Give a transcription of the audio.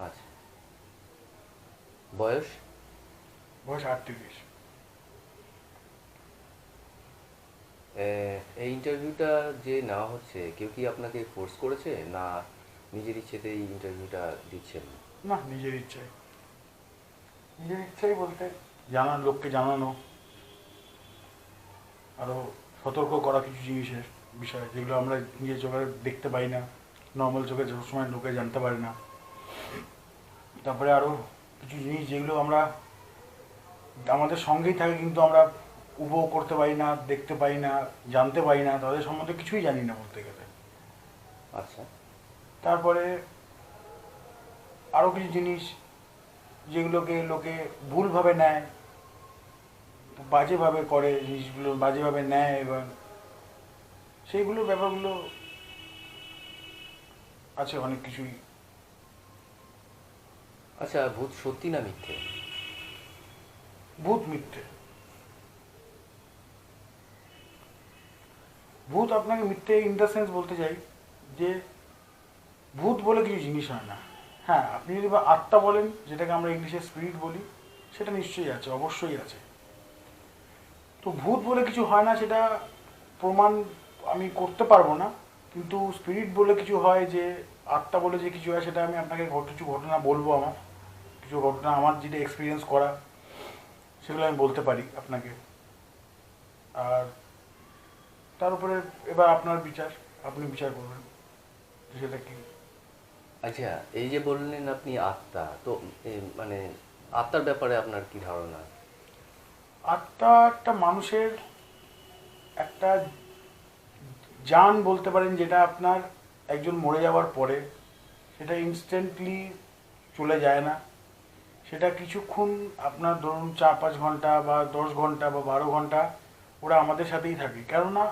আচ্ছা, বয়স? বয়স 38। এই ইন্টারভিউটা যে নেওয়া হচ্ছে, কেউ কি আপনাকে ফোর্স করেছে, না নিজের ইচ্ছেতে এই ইন্টারভিউটা দিচ্ছেন? না, নিজের ইচ্ছাই। নিজের ইচ্ছাই বলতে লোককে জানানো, আরও সতর্ক করা কিছু জিনিসের বিষয় যেগুলো আমরা নিজের চোখে দেখতে পাই না, নর্মাল চোখে সবসময় লোকে জানতে পারে না। তারপরে আরও কিছু জিনিস যেগুলো আমরা আমাদের সঙ্গেই থাকে কিন্তু আমরা উপভোগ করতে পারি না, দেখতে পাই না, জানতে পারি না, তাদের সম্বন্ধে কিছুই জানি না বলতে গেলে। আচ্ছা। তারপরে আরও কিছু জিনিস যেগুলোকে লোকে ভুলভাবে নেয়, বাজেভাবে করে, জিনিসগুলো বাজেভাবে নেয়, এবং সেইগুলো ব্যাপারগুলো আছে অনেক কিছুই। আচ্ছা, ভূত সত্যি না মিথ্যে? ভূত মিথ্যে। ভূত আপনাকে মিথ্যে ইন দ্য সেন্স বলতে চাই যে ভূত বলে কিছু জিনিস হয় না। হ্যাঁ, আপনি যদি বা আত্মা বলেন, যেটাকে আমরা ইংলিশে স্পিরিট বলি, সেটা নিশ্চয়ই আছে, অবশ্যই আছে। তো ভূত বলে কিছু হয় না, সেটা প্রমাণ আমি করতে পারবো না। কিন্তু স্পিরিট বলে কিছু হয়, যে আত্মা বলে যে কিছু হয়, সেটা আমি আপনাকে কিছু ঘটনা বলবো। আমার কিছু ঘটনা, আমার যেটা এক্সপিরিয়েন্স করা, সেগুলো আমি বলতে পারি আপনাকে। আর তার উপরে এবার আপনার বিচার, আপনি বিচার করবেন যে সেটা কি। আচ্ছা, এই যে বললেন আপনি আত্মা, তো মানে আত্মার ব্যাপারে আপনার কি ধারণা? আত্মা একটা মানুষের একটা জান বলতে পারেন, যেটা আপনার একজন মরে যাওয়ার পরে সেটা ইনস্ট্যান্টলি চলে যায় না। সেটা কিছুক্ষণ, আপনার ধরুন 4-5 ঘন্টা বা 10 ঘন্টা বা 12 ঘন্টা ওরা আমাদের সাথেই থাকে। কেননা